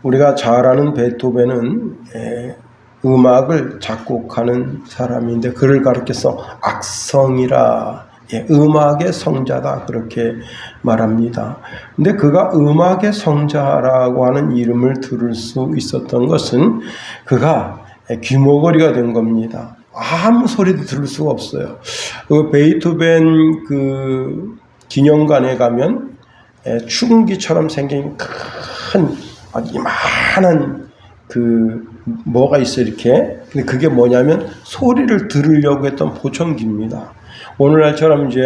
우리가 잘 아는 베토벤은 음악을 작곡하는 사람인데 그를 가르쳐서 악성이라 음악의 성자다 그렇게 말합니다. 근데 그가 음악의 성자라고 하는 이름을 들을 수 있었던 것은 그가 귀머거리가 된 겁니다. 아무 소리도 들을 수가 없어요. 그 베토벤 그 기념관에 가면 축은기처럼 생긴 큰 이만한 그 뭐가 있어 이렇게. 근데 그게 뭐냐면 소리를 들으려고 했던 보청기입니다. 오늘날처럼 이제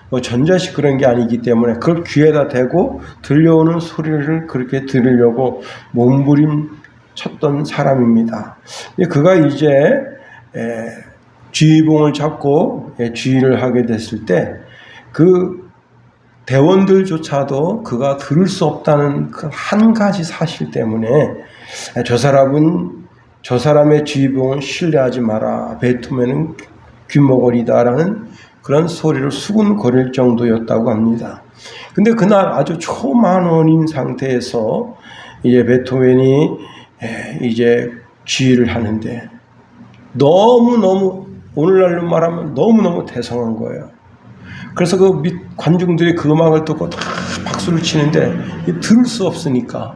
뭐 전자식 그런 게 아니기 때문에 그걸 귀에다 대고 들려오는 소리를 그렇게 들으려고 몸부림 쳤던 사람입니다. 그가 이제 지휘봉을 잡고 지휘를 하게 됐을 때 그 대원들조차도 그가 들을 수 없다는 그 한 가지 사실 때문에 저 사람의 지휘봉을 신뢰하지 마라. 베토벤은 귀머거리다라는 그런 소리를 수군거릴 정도였다고 합니다. 근데 그날 아주 초만원인 상태에서 이제 베토벤이 이제 지휘를 하는데 너무너무 오늘날로 말하면 너무너무 대성한 거예요. 그래서 그 밑 관중들이 그 음악을 듣고 다 박수를 치는데 들을 수 없으니까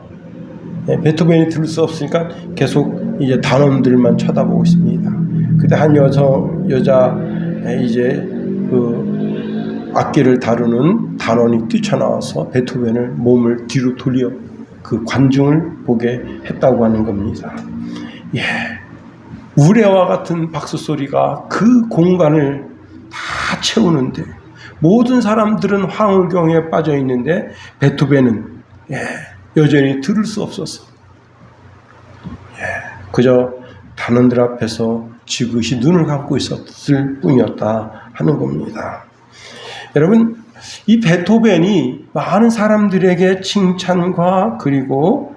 베토벤이 들을 수 없으니까 계속 이제 단원들만 쳐다보고 있습니다. 그때 한 여자 이제 그 악기를 다루는 단원이 뛰쳐나와서 베토벤을 몸을 뒤로 돌려 그 관중을 보게 했다고 하는 겁니다. 우레와 같은 박수 소리가 그 공간을 다 채우는데 모든 사람들은 황홀경에 빠져 있는데 베토벤은 여전히 들을 수 없었어. 그저 단원들 앞에서 지그시 눈을 감고 있었을 뿐이었다 하는 겁니다. 여러분, 이 베토벤이 많은 사람들에게 칭찬과 그리고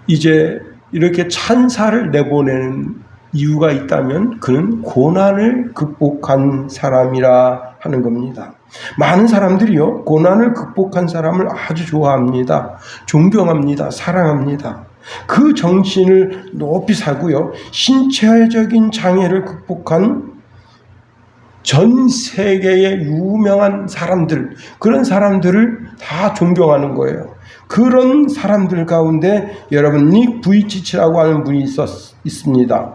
이제 이렇게 찬사를 내보내는 이유가 있다면 그는 고난을 극복한 사람이라 하는 겁니다. 많은 사람들이요, 고난을 극복한 사람을 아주 좋아합니다. 존경합니다. 사랑합니다. 그 정신을 높이 사고요, 신체적인 장애를 극복한 전 세계의 유명한 사람들, 그런 사람들을 다 존경하는 거예요. 그런 사람들 가운데 여러분 닉 부이치치라고 하는 분이 있습니다.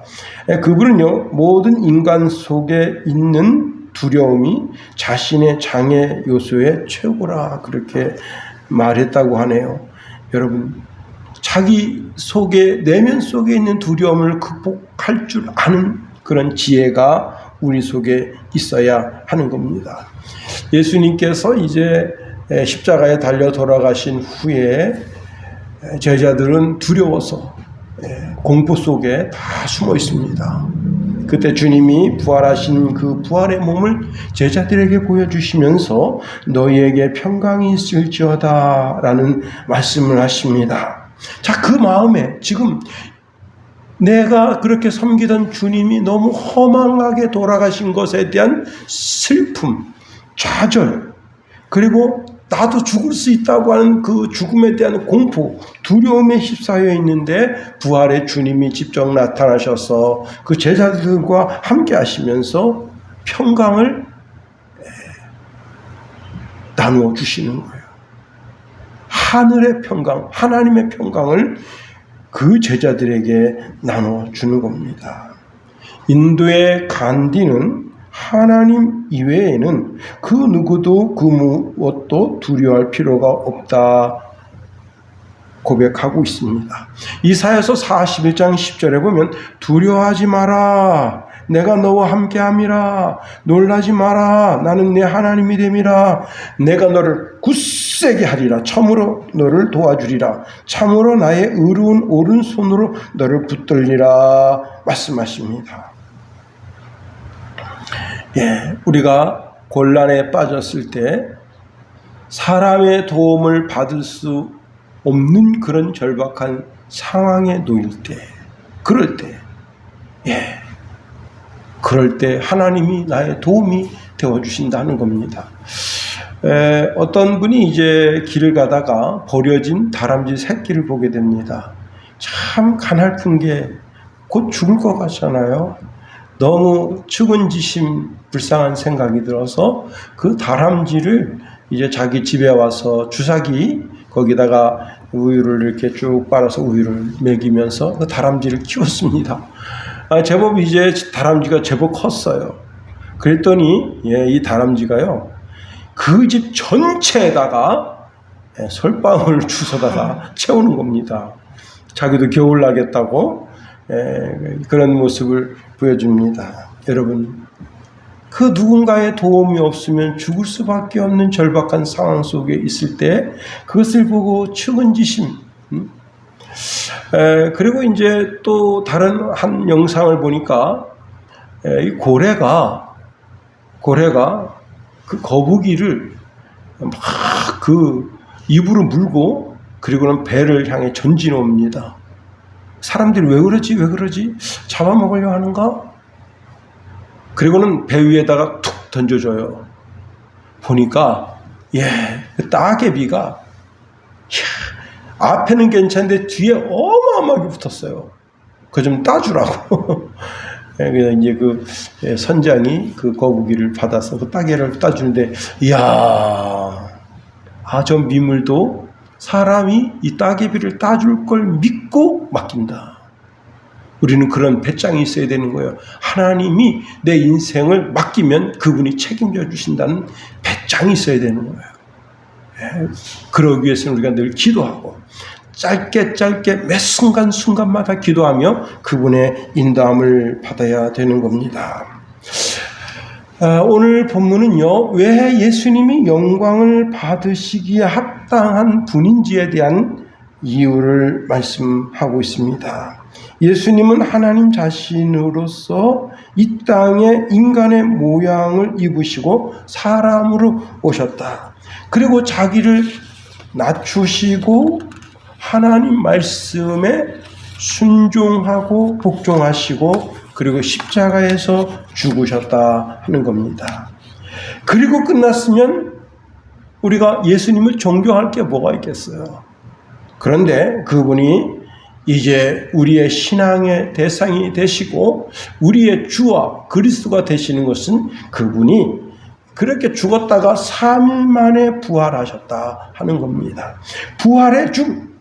그분은요, 모든 인간 속에 있는 두려움이 자신의 장애 요소의 최고라 그렇게 말했다고 하네요. 여러분, 자기 속에 내면 속에 있는 두려움을 극복할 줄 아는 그런 지혜가 우리 속에 있어야 하는 겁니다. 예수님께서 이제 십자가에 달려 돌아가신 후에 제자들은 두려워서 공포 속에 다 숨어 있습니다. 그때 주님이 부활하신 그 부활의 몸을 제자들에게 보여주시면서 너희에게 평강이 있을지어다 라는 말씀을 하십니다. 자, 그 마음에 지금 내가 그렇게 섬기던 주님이 너무 허망하게 돌아가신 것에 대한 슬픔, 좌절, 그리고 나도 죽을 수 있다고 하는 그 죽음에 대한 공포, 두려움에 휩싸여 있는데 부활의 주님이 직접 나타나셔서 그 제자들과 함께 하시면서 평강을 나누어 주시는 거예요. 하늘의 평강, 하나님의 평강을 그 제자들에게 나눠주는 겁니다. 인도의 간디는 하나님 이외에는 그 누구도 그 무엇도 두려워할 필요가 없다 고백하고 있습니다. 이사야서 41장 10절에 보면 두려워하지 마라, 내가 너와 함께함이라, 놀라지 마라, 나는 내 하나님이 됨이라, 내가 너를 굳세게 하리라, 참으로 너를 도와주리라, 참으로 나의 의로운 오른손으로 너를 붙들리라 말씀하십니다. 우리가 곤란에 빠졌을 때 사람의 도움을 받을 수 없는 그런 절박한 상황에 놓일 때, 그럴 때 하나님이 나의 도움이 되어주신다는 겁니다. 어떤 분이 이제 길을 가다가 버려진 다람쥐 새끼를 보게 됩니다. 참 가냘픈 게 곧 죽을 것 같잖아요. 너무 측은지심 불쌍한 생각이 들어서 그 다람쥐를 이제 자기 집에 와서 주사기 거기다가 우유를 이렇게 쭉 빨아서 우유를 먹이면서 그 다람쥐를 키웠습니다. 제법 이제 다람쥐가 제법 컸어요. 그랬더니 이 다람쥐가요 그 집 전체에다가 솔방울 주워다가 채우는 겁니다. 자기도 겨울 나겠다고 그런 모습을 보여줍니다. 여러분, 그 누군가의 도움이 없으면 죽을 수밖에 없는 절박한 상황 속에 있을 때 그것을 보고 측은지심, 그리고 이제 또 다른 한 영상을 보니까 이 고래가 그 거북이를 막 그 입으로 물고 그리고는 배를 향해 전진옵니다. 사람들이 왜 그러지? 잡아먹으려 하는가? 그리고는 배 위에다가 툭 던져줘요. 보니까 그 따개비가 앞에는 괜찮은데 뒤에 어마어마하게 붙었어요. 그거 좀 따주라고. 그래서 이제 그 선장이 그 거북이를 받아서 그 따개를 따주는데, 저 미물도 사람이 이 따개비를 따줄 걸 믿고 맡긴다. 우리는 그런 배짱이 있어야 되는 거예요. 하나님이 내 인생을 맡기면 그분이 책임져 주신다는 배짱이 있어야 되는 거예요. 그러기 위해서는 우리가 늘 기도하고 짧게 매 순간마다 기도하며 그분의 인도함을 받아야 되는 겁니다. 오늘 본문은요, 왜 예수님이 영광을 받으시기에 합당한 분인지에 대한 이유를 말씀하고 있습니다. 예수님은 하나님 자신으로서 이 땅에 인간의 모양을 입으시고 사람으로 오셨다. 그리고 자기를 낮추시고 하나님 말씀에 순종하고 복종하시고 그리고 십자가에서 죽으셨다 하는 겁니다. 그리고 끝났으면 우리가 예수님을 존경할 게 뭐가 있겠어요? 그런데 그분이 이제 우리의 신앙의 대상이 되시고 우리의 주와 그리스도가 되시는 것은 그분이 그렇게 죽었다가 3일 만에 부활하셨다 하는 겁니다. 부활의 즉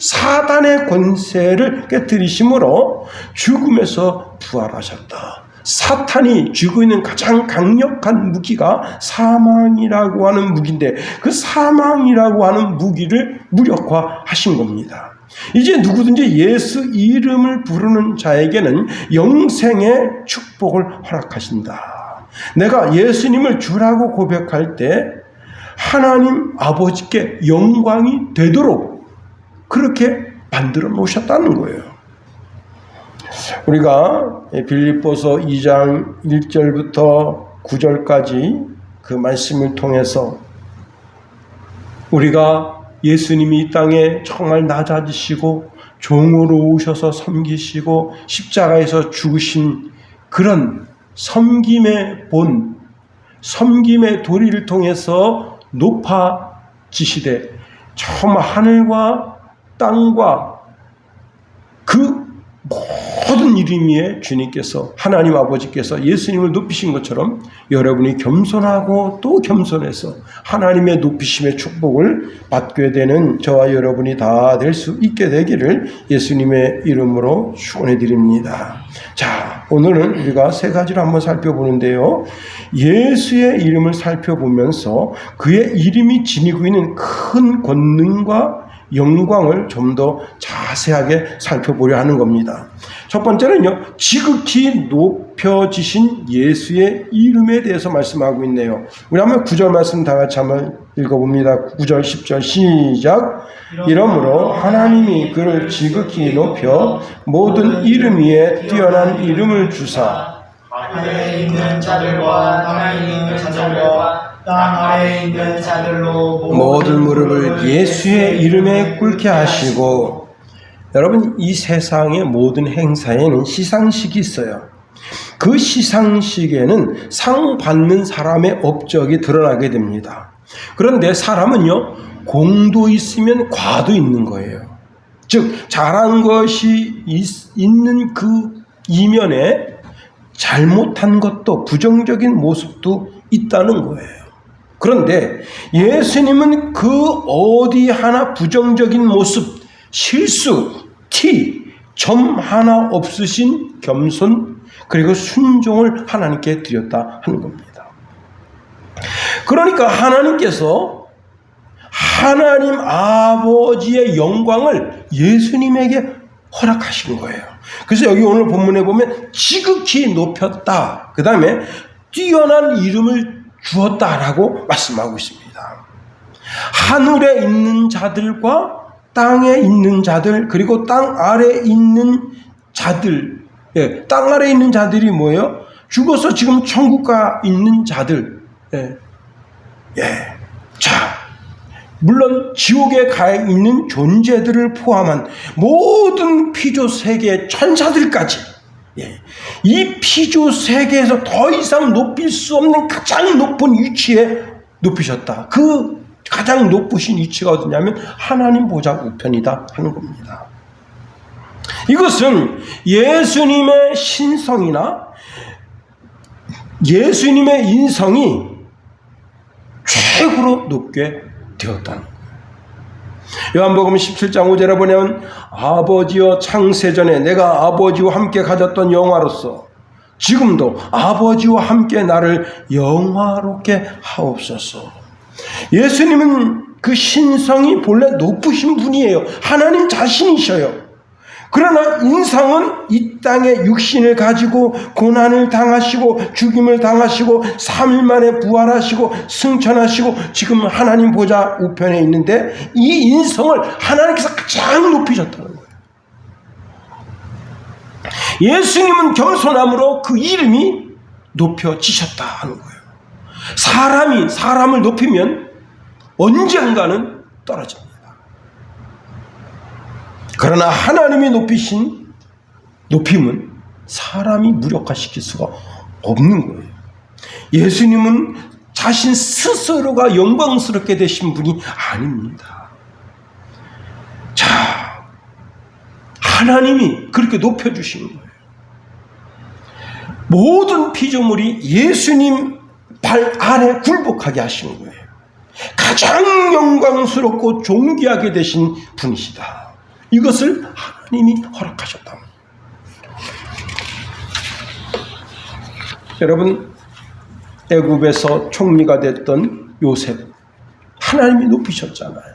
사단의 권세를 깨뜨리심으로 죽음에서 부활하셨다. 사탄이 쥐고 있는 가장 강력한 무기가 사망이라고 하는 무기인데 그 사망이라고 하는 무기를 무력화하신 겁니다. 이제 누구든지 예수 이름을 부르는 자에게는 영생의 축복을 허락하신다. 내가 예수님을 주라고 고백할 때 하나님 아버지께 영광이 되도록 그렇게 만들어 놓으셨다는 거예요. 우리가 빌립보서 2장 1절부터 9절까지 그 말씀을 통해서 우리가 예수님이 이 땅에 정말 낮아지시고 종으로 오셔서 섬기시고 십자가에서 죽으신 그런 섬김의 본, 섬김의 도리를 통해서 높아지시되 정말 하늘과 땅과 그 모든 이름 위에 주님께서 하나님 아버지께서 예수님을 높이신 것처럼 여러분이 겸손하고 또 겸손해서 하나님의 높이심의 축복을 받게 되는 저와 여러분이 다 될 수 있게 되기를 예수님의 이름으로 축원해 드립니다. 자, 오늘은 우리가 세 가지를 한번 살펴보는데요. 예수의 이름을 살펴보면서 그의 이름이 지니고 있는 큰 권능과 영광을 좀 더 자세하게 살펴보려 하는 겁니다. 첫 번째는요, 지극히 높여지신 예수의 이름에 대해서 말씀하고 있네요. 우리 한번 9절 말씀 다 같이 한번 읽어봅니다. 9절 10절 시작. 이러므로 하나님이 그를 지극히 높여 모든 이름 위에 뛰어난 이름을 주사 하늘에 있는 자들과 땅에 있는 자들과 땅 아래에 있는 자들로 모든 무릎을 예수의 이름에 꿇게 하시고. 여러분, 이 세상의 모든 행사에는 시상식이 있어요. 그 시상식에는 상 받는 사람의 업적이 드러나게 됩니다. 그런데 사람은요, 공도 있으면 과도 있는 거예요. 즉 잘한 것이 있는 그 이면에 잘못한 것도, 부정적인 모습도 있다는 거예요. 그런데 예수님은 그 어디 하나 부정적인 모습, 실수, 점 하나 없으신 겸손, 그리고 순종을 하나님께 드렸다 하는 겁니다. 그러니까 하나님께서 하나님 아버지의 영광을 예수님에게 허락하신 거예요. 그래서 여기 오늘 본문에 보면 지극히 높였다, 그 다음에 뛰어난 이름을 주었다라고 말씀하고 있습니다. 하늘에 있는 자들과 땅에 있는 자들, 그리고 땅 아래에 있는 자들, 땅 아래에 있는 자들이 뭐예요? 죽어서 지금 천국 가 있는 자들. 자, 물론 지옥에 가 있는 존재들을 포함한 모든 피조 세계 천사들까지, 이 피조 세계에서 더 이상 높일 수 없는 가장 높은 위치에 높이셨다. 그 가장 높으신 위치가 어디냐면 하나님 보좌 우편이다 하는 겁니다. 이것은 예수님의 신성이나 예수님의 인성이 최고로 높게 되었다는 거예요. 요한복음 17장 5절에 보면 아버지여 창세전에 내가 아버지와 함께 가졌던 영화로서 지금도 아버지와 함께 나를 영화롭게 하옵소서. 예수님은 그 신성이 본래 높으신 분이에요. 하나님 자신이셔요. 그러나 인성은 이 땅에 육신을 가지고 고난을 당하시고 죽임을 당하시고 3일 만에 부활하시고 승천하시고 지금 하나님 보좌 우편에 있는데 이 인성을 하나님께서 가장 높이셨다는 거예요. 예수님은 겸손함으로 그 이름이 높여지셨다 하는 거예요. 사람이 사람을 높이면 언젠가는 떨어집니다. 그러나 하나님이 높이신 높임은 사람이 무력화시킬 수가 없는 거예요. 예수님은 자신 스스로가 영광스럽게 되신 분이 아닙니다. 자, 하나님이 그렇게 높여주신 거예요. 모든 피조물이 예수님 발 아래 굴복하게 하신 거예요. 가장 영광스럽고 존귀하게 되신 분이시다. 이것을 하나님이 허락하셨다. 여러분, 애굽에서 총리가 됐던 요셉, 하나님이 높이셨잖아요.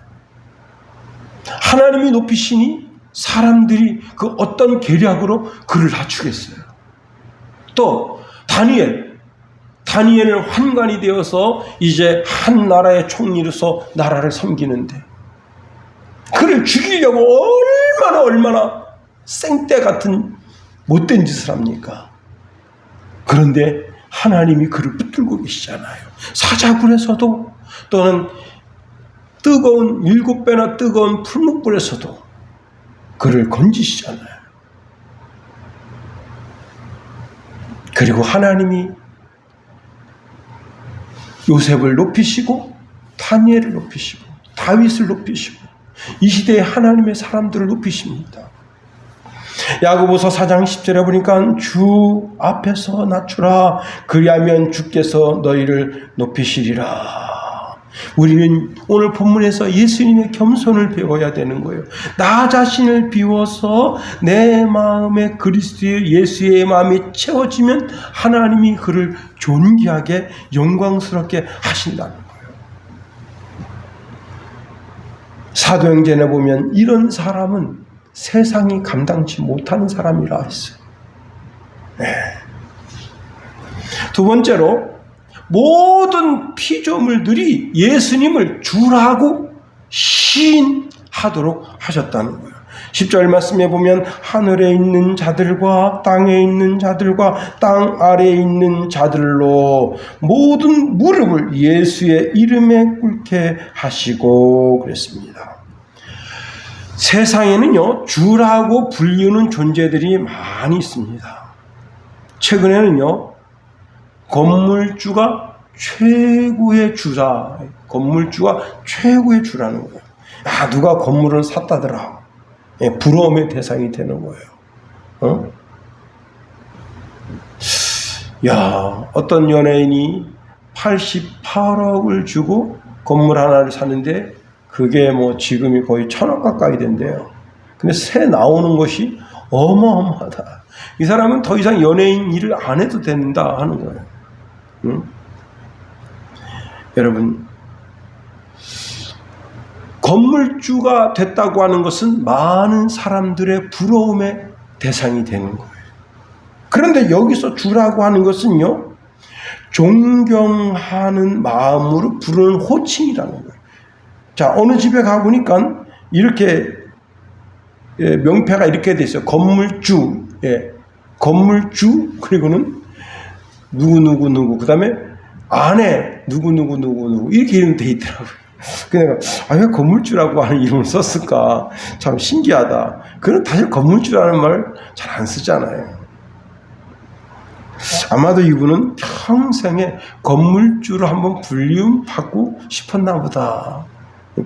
하나님이 높이시니 사람들이 그 어떤 계략으로 그를 낮추겠어요. 또 다니엘은 환관이 되어서 이제 한 나라의 총리로서 나라를 섬기는데 그를 죽이려고 얼마나 생떼 같은 못된 짓을 합니까? 그런데 하나님이 그를 붙들고 계시잖아요. 사자굴에서도 또는 뜨거운 7배나 뜨거운 풀무불에서도 그를 건지시잖아요. 그리고 하나님이 요셉을 높이시고 다니엘을 높이시고 다윗을 높이시고 이 시대에 하나님의 사람들을 높이십니다. 야고보서 4장 10절에 보니까 주 앞에서 낮추라 그리하면 주께서 너희를 높이시리라. 우리는 오늘 본문에서 예수님의 겸손을 배워야 되는 거예요. 나 자신을 비워서 내 마음에 그리스도의 예수의 마음이 채워지면 하나님이 그를 존귀하게 영광스럽게 하신다는 거예요. 사도행전에 보면 이런 사람은 세상이 감당치 못하는 사람이라 했어요. 두 번째로 모든 피조물들이 예수님을 주라고 시인하도록 하셨다는 거예요. 10절 말씀에 보면 하늘에 있는 자들과 땅에 있는 자들과 땅 아래에 있는 자들로 모든 무릎을 예수의 이름에 꿇게 하시고 그랬습니다. 세상에는요, 주라고 불리우는 존재들이 많이 있습니다. 최근에는요, 건물주가 최고의 주자, 건물주가 최고의 주라는 거예요. 야, 누가 건물을 샀다더라. 예, 부러움의 대상이 되는 거예요. 야, 어떤 연예인이 88억을 주고 건물 하나를 사는데 그게 뭐 지금이 거의 1,000억 가까이 된대요. 근데 새 나오는 것이 어마어마하다. 이 사람은 더 이상 연예인 일을 안 해도 된다 하는 거예요. 응? 여러분, 건물주가 됐다고 하는 것은 많은 사람들의 부러움의 대상이 되는 거예요. 그런데 여기서 주라고 하는 것은요, 존경하는 마음으로 부르는 호칭이라는 거예요. 자, 어느 집에 가보니까 이렇게 명패가 이렇게 돼 있어요. 건물주, 건물주, 그리고는 누구, 그 다음에 아내, 누구, 이렇게 이름 돼 있더라고요. 그러니까, 왜 건물주라고 하는 이름을 썼을까? 참 신기하다. 그는 사실 건물주라는 말 잘 안 쓰잖아요. 아마도 이분은 평생에 건물주로 한번 불리움 받고 싶었나 보다.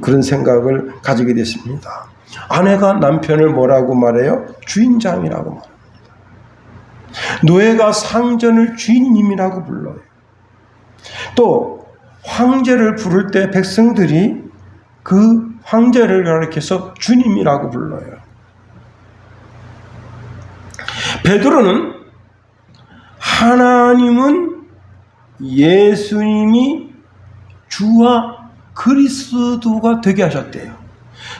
그런 생각을 가지게 됐습니다. 아내가 남편을 뭐라고 말해요? 주인장이라고 말합니다. 노예가 상전을 주인님이라고 불러요. 또 황제를 부를 때 백성들이 그 황제를 가리켜서 주님이라고 불러요. 베드로는 하나님은 예수님이 주와 그리스도가 되게 하셨대요.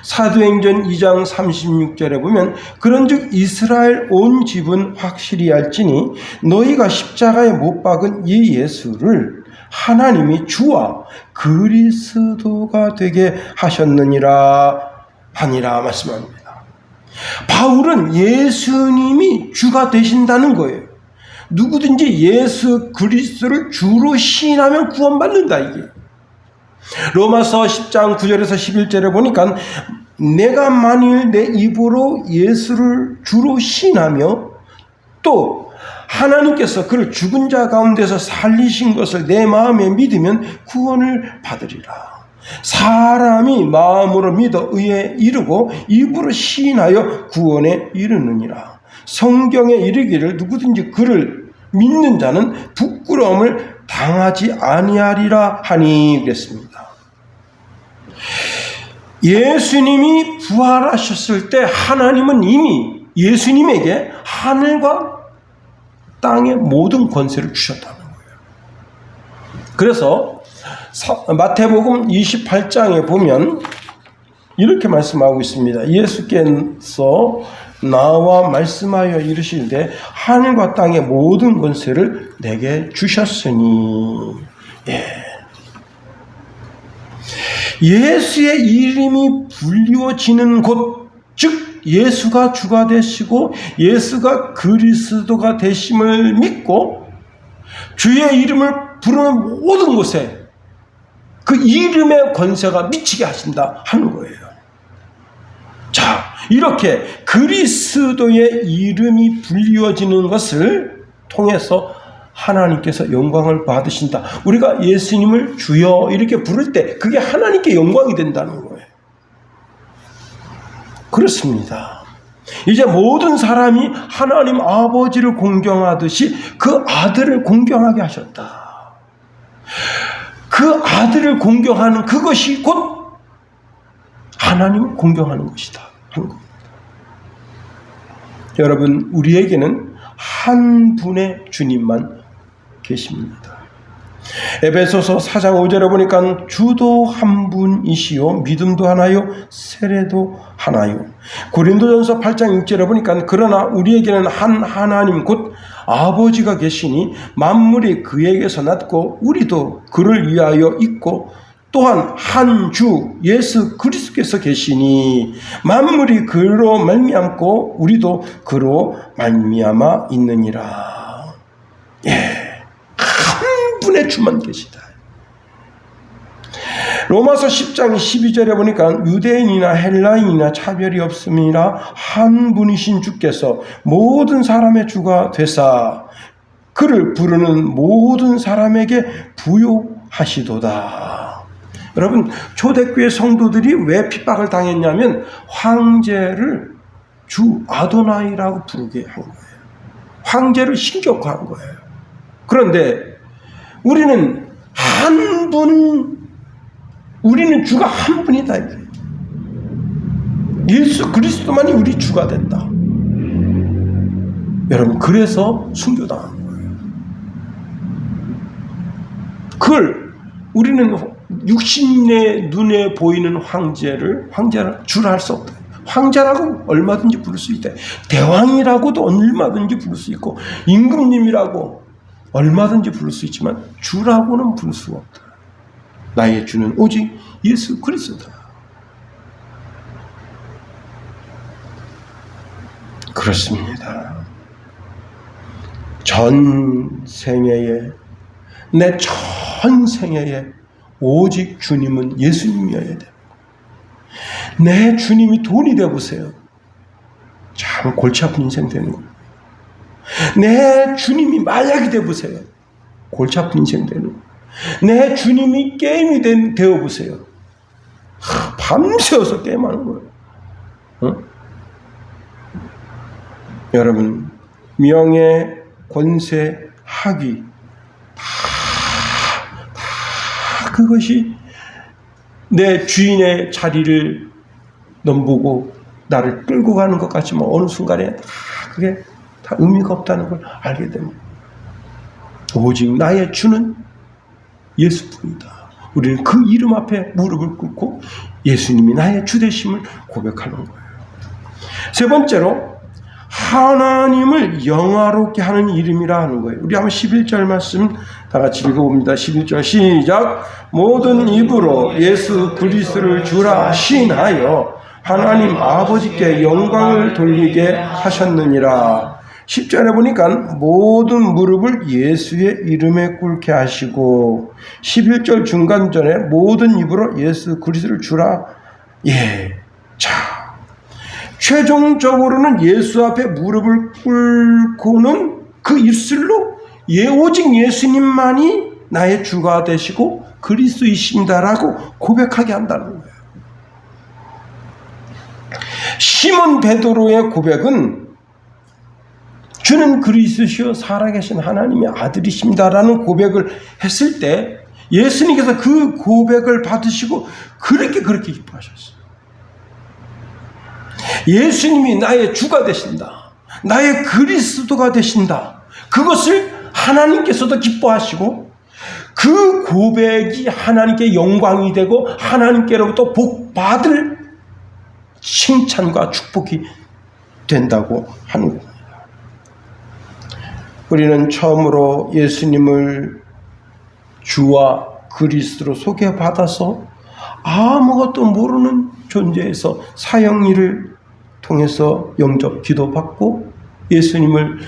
사도행전 2장 36절에 보면 그런즉 이스라엘 온 집은 확실히 알지니 너희가 십자가에 못 박은 이 예수를 하나님이 주와 그리스도가 되게 하셨느니라 하니라 말씀합니다. 바울은 예수님이 주가 되신다는 거예요. 누구든지 예수 그리스도를 주로 시인하면 구원받는다, 이게. 로마서 10장 9절에서 11절에 보니까 내가 만일 내 입으로 예수를 주로 시인하며 또 하나님께서 그를 죽은 자 가운데서 살리신 것을 내 마음에 믿으면 구원을 받으리라. 사람이 마음으로 믿어 의에 이르고 입으로 시인하여 구원에 이르느니라. 성경에 이르기를 누구든지 그를 믿는 자는 부끄러움을 당하지 아니하리라 하니 그랬습니다. 예수님이 부활하셨을 때 하나님은 이미 예수님에게 하늘과 땅의 모든 권세를 주셨다는 거예요. 그래서 마태복음 28장에 보면 이렇게 말씀하고 있습니다. 예수께서 나와 말씀하여 이르시되 하늘과 땅의 모든 권세를 내게 주셨으니. 예수의 이름이 불리워지는 곳, 즉 예수가 주가 되시고 예수가 그리스도가 되심을 믿고 주의 이름을 부르는 모든 곳에 그 이름의 권세가 미치게 하신다 하는 거예요. 자, 이렇게 그리스도의 이름이 불리워지는 것을 통해서 하나님께서 영광을 받으신다. 우리가 예수님을 주여 이렇게 부를 때 그게 하나님께 영광이 된다는 거예요. 그렇습니다. 이제 모든 사람이 하나님 아버지를 공경하듯이 그 아들을 공경하게 하셨다. 그 아들을 공경하는 그것이 곧 하나님을 공경하는 것이다 하는 겁니다. 여러분, 우리에게는 한 분의 주님만 계십니다. 에베소서 4장 5절에 보니까 주도 한 분이시요 믿음도 하나요 세례도 하나요. 고린도전서 8장 6절에 보니까 그러나 우리에게는 한 하나님 곧 아버지가 계시니 만물이 그에게서 났고 우리도 그를 위하여 있고 또한 한 주 예수 그리스도께서 계시니 만물이 그로 말미암고 우리도 그로 말미암아 있느니라. 한 분의 주만 계시다. 로마서 10장 12절에 보니까 유대인이나 헬라인이나 차별이 없음이라 한 분이신 주께서 모든 사람의 주가 되사 그를 부르는 모든 사람에게 부요하시도다. 여러분, 초대교회 성도들이 왜 핍박을 당했냐면 황제를 주 아도나이라고 부르게 한 거예요. 황제를 신격화한 거예요. 그런데 우리는 우리는 주가 한 분이다. 예수 그리스도만이 우리 주가 된다. 여러분, 그래서 순교당한 거예요. 그걸 우리는 육신의 눈에 보이는 황제를 주라 할 수 없다. 황제라고 얼마든지 부를 수 있다. 대왕이라고도 얼마든지 부를 수 있고 임금님이라고 얼마든지 부를 수 있지만 주라고는 부를 수가 없다. 나의 주는 오직 예수 그리스도다. 그렇습니다. 전 생애에 내 전생애에 오직 주님은 예수님이어야 됩니다. 내 주님이 돈이 되어보세요. 참 골치 아픈 인생 되는 거예요. 내 주님이 마약이 되어보세요. 골치 아픈 인생 되는 거예요. 내 주님이 게임이 되어보세요. 밤새워서 게임하는 거예요. 어? 여러분, 명예, 권세, 학위 다 그것이 내 주인의 자리를 넘보고 나를 끌고 가는 것 같지만 어느 순간에 그게 다 의미가 없다는 걸 알게 됩니다. 오직 나의 주는 예수뿐이다. 우리는 그 이름 앞에 무릎을 꿇고 예수님이 나의 주 되심을 고백하는 거예요. 세 번째로 하나님을 영화롭게 하는 이름이라 하는 거예요. 우리 한번 11절 말씀 다 같이 읽어봅니다. 11절 시작. 모든 입으로 예수 그리스도를 주라 시인하여 하나님 아버지께 영광을 돌리게 하셨느니라. 10절에 보니까 모든 무릎을 예수의 이름에 꿇게 하시고 11절 중간절에 모든 입으로 예수 그리스도를 주라. 예. 자, 최종적으로는 예수 앞에 무릎을 꿇고는 그 입술로 오직 예수님만이 나의 주가 되시고 그리스도이십니다라고 고백하게 한다는 거예요. 시몬 베드로의 고백은 주는 그리스도시요 살아계신 하나님의 아들이십니다라는 고백을 했을 때 예수님께서 그 고백을 받으시고 그렇게 기뻐하셨어요. 예수님이 나의 주가 되신다. 나의 그리스도가 되신다. 그것을 하나님께서도 기뻐하시고 그 고백이 하나님께 영광이 되고 하나님께로부터 복받을 칭찬과 축복이 된다고 하는 겁니다. 우리는 처음으로 예수님을 주와 그리스도로 소개받아서 아무것도 모르는 존재에서 사형일을 통해서 영접 기도받고 예수님을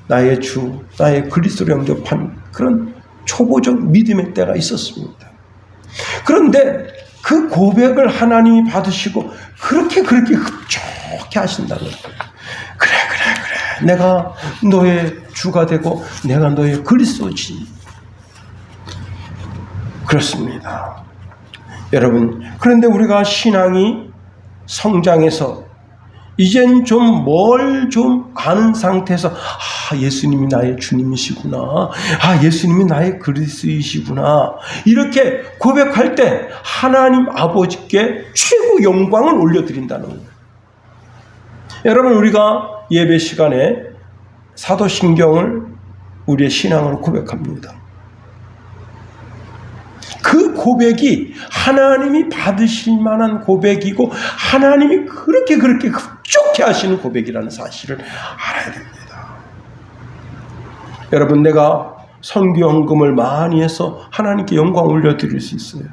나의 주, 나의 그리스도로 영접한 그런 초보적 믿음의 때가 있었습니다. 그런데 그 고백을 하나님이 받으시고 그렇게 흡족해 하신다는 거예요. 그래. 내가 너의 주가 되고 내가 너의 그리스도지. 그렇습니다. 여러분, 그런데 우리가 신앙이 성장해서 이젠 좀 아는 상태에서 예수님이 나의 주님이시구나. 예수님이 나의 그리스도이시구나. 이렇게 고백할 때 하나님 아버지께 최고 영광을 올려드린다는 거예요. 여러분, 우리가 예배 시간에 사도신경을 우리의 신앙으로 고백합니다. 그 고백이 하나님이 받으실 만한 고백이고 하나님이 그렇게 흡족해 하시는 고백이라는 사실을 알아야 됩니다. 여러분, 내가 선교 헌금을 많이 해서 하나님께 영광 올려드릴 수 있어요.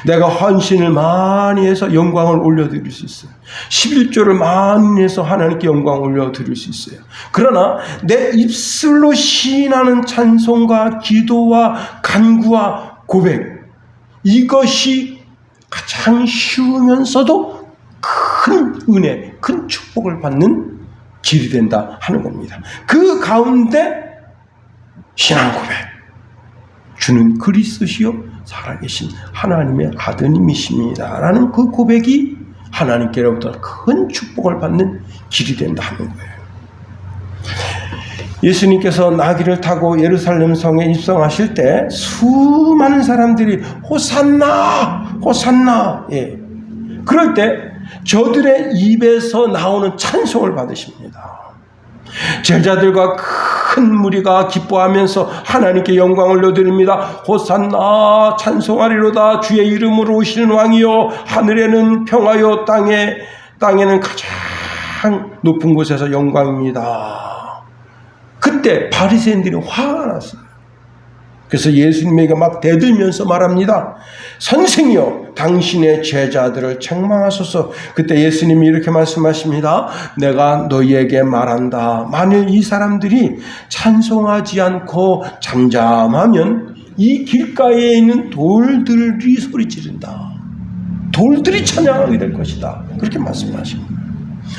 내가 헌신을 많이 해서 영광을 올려드릴 수 있어요. 11조를 많이 해서 하나님께 영광 올려드릴 수 있어요. 그러나 내 입술로 시인하는 찬송과 기도와 간구와 고백, 이것이 가장 쉬우면서도 큰 은혜, 큰 축복을 받는 길이 된다 하는 겁니다. 그 가운데 신앙 고백, 주는 그리스도시요 살아계신 하나님의 아드님이십니다 라는 그 고백이 하나님께로부터 큰 축복을 받는 길이 된다 하는 거예요. 예수님께서 나귀를 타고 예루살렘 성에 입성하실 때 수많은 사람들이 호산나 호산나, 예. 그럴 때 저들의 입에서 나오는 찬송을 받으십니다. 제자들과 큰 무리가 기뻐하면서 하나님께 영광을 올려드립니다. 호산나 찬송하리로다. 주의 이름으로 오시는 왕이요 하늘에는 평화요 땅에는 가장 높은 곳에서 영광입니다. 그때 바리새인들이 화가 났어요. 그래서 예수님에게 막 대들면서 말합니다. 선생이여, 당신의 제자들을 책망하소서. 그때 예수님이 이렇게 말씀하십니다. 내가 너희에게 말한다. 만일 이 사람들이 찬송하지 않고 잠잠하면 이 길가에 있는 돌들이 소리 지른다. 돌들이 찬양하게 될 것이다. 그렇게 말씀하십니다.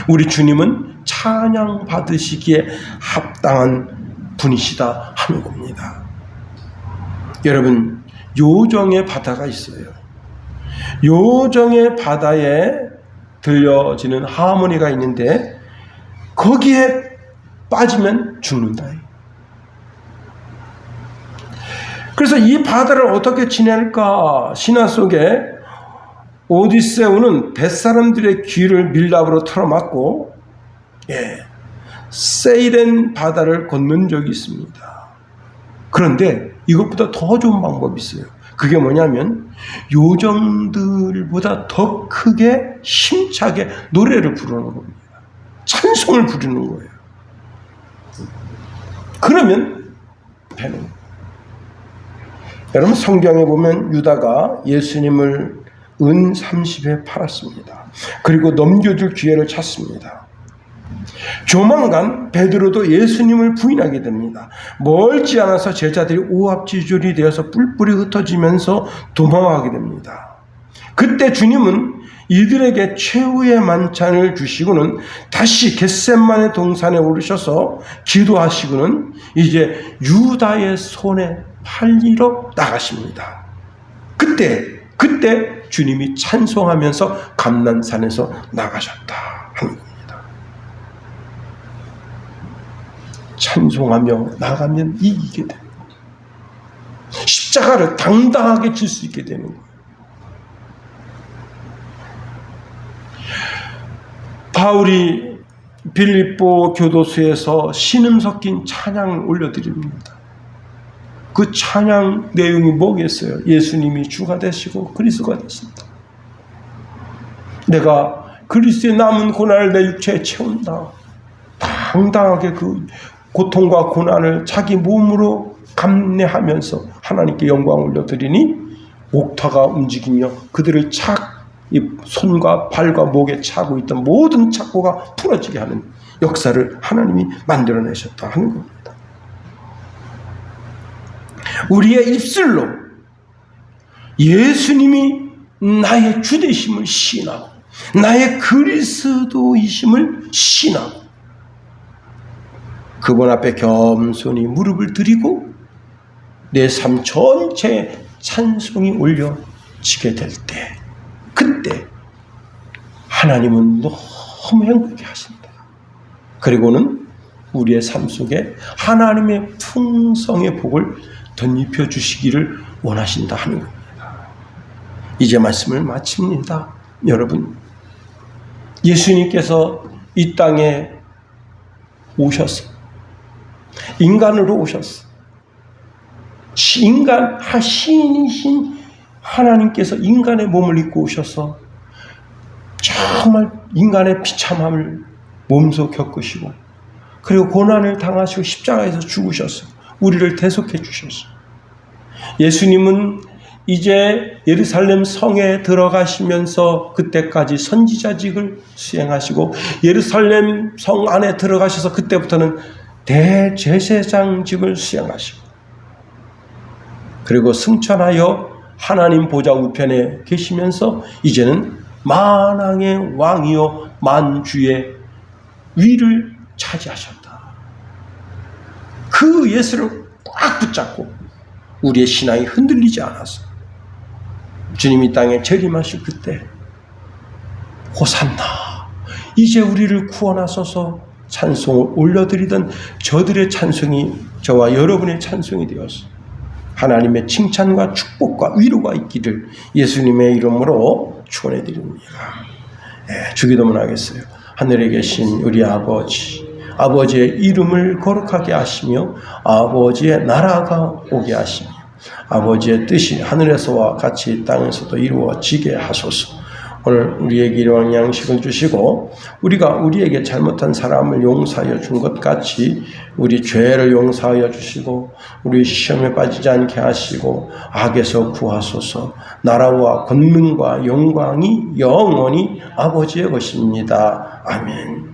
우리 주님은 찬양 받으시기에 합당한 분이시다 하는 겁니다. 여러분, 요정의 바다가 있어요. 요정의 바다에 들려지는 하모니가 있는데 거기에 빠지면 죽는다. 그래서 이 바다를 어떻게 지낼까? 신화 속에 오디세우는 뱃사람들의 귀를 밀랍으로 틀어막고 세이렌 바다를 건넌 적이 있습니다. 그런데 이것보다 더 좋은 방법이 있어요. 그게 뭐냐면 요정들보다 더 크게 힘차게 노래를 부르는 겁니다. 찬송을 부르는 거예요. 그러면 되는 거예요. 여러분, 성경에 보면 유다가 예수님을 은 30에 팔았습니다. 그리고 넘겨줄 기회를 찾습니다. 조만간 베드로도 예수님을 부인하게 됩니다. 멀지 않아서 제자들이 오합지졸이 되어서 뿔뿔이 흩어지면서 도망하게 됩니다. 그때 주님은 이들에게 최후의 만찬을 주시고는 다시 겟셋마네 동산에 오르셔서 기도하시고는 이제 유다의 손에 팔리러 나가십니다. 그때 주님이 찬송하면서 감난산에서 나가셨다 하는 겁니다. 찬송하며 나가면 이기게 됩니다. 십자가를 당당하게 질 수 있게 되는 거예요. 바울이 빌립보 교도소에서 신음 섞인 찬양을 올려드립니다. 그 찬양 내용이 뭐겠어요? 예수님이 주가 되시고 그리스도가 되신다. 내가 그리스도의 남은 고난을 내 육체에 채운다. 당당하게 그 고통과 고난을 자기 몸으로 감내하면서 하나님께 영광을 올려드리니 옥타가 움직이며 그들의 이 손과 발과 목에 차고 있던 모든 착고가 풀어지게 하는 역사를 하나님이 만들어내셨다 하는 겁니다. 우리의 입술로 예수님이 나의 주되심을 시인하고 나의 그리스도이심을 시인하고 그분 앞에 겸손히 무릎을 드리고 내 삶 전체에 찬송이 올려지게 될 때, 그때 하나님은 너무 행복해 하신다. 그리고는 우리의 삶 속에 하나님의 풍성의 복을 덧입혀 주시기를 원하신다 하는 겁니다. 이제 말씀을 마칩니다. 여러분, 예수님께서 이 땅에 오셔서 인간으로 오셨어. 시인이신 하나님께서 인간의 몸을 입고 오셔서 정말 인간의 비참함을 몸소 겪으시고 그리고 고난을 당하시고 십자가에서 죽으셨어요. 우리를 대속해 주셨어요. 예수님은 이제 예루살렘 성에 들어가시면서 그때까지 선지자직을 수행하시고 예루살렘 성 안에 들어가셔서 그때부터는 대제사장직을 수행하시고 그리고 승천하여 하나님 보좌 우편에 계시면서 이제는 만왕의 왕이요 만주의 위를 차지하셨다. 그 예수를 꽉 붙잡고 우리의 신앙이 흔들리지 않아서 주님이 땅에 재림하실 그때 호산나 이제 우리를 구원하소서 찬송을 올려드리던 저들의 찬송이 저와 여러분의 찬송이 되어서 하나님의 칭찬과 축복과 위로가 있기를 예수님의 이름으로 축원해드립니다. 주기도문 하겠어요. 하늘에 계신 우리 아버지, 아버지의 이름을 거룩하게 하시며 아버지의 나라가 오게 하시며 아버지의 뜻이 하늘에서와 같이 땅에서도 이루어지게 하소서. 오늘 우리에게 일용할 양식을 주시고 우리가 우리에게 잘못한 사람을 용서하여 준 것 같이 우리 죄를 용서하여 주시고 우리 시험에 빠지지 않게 하시고 악에서 구하소서. 나라와 권능과 영광이 영원히 아버지의 것입니다. 아멘.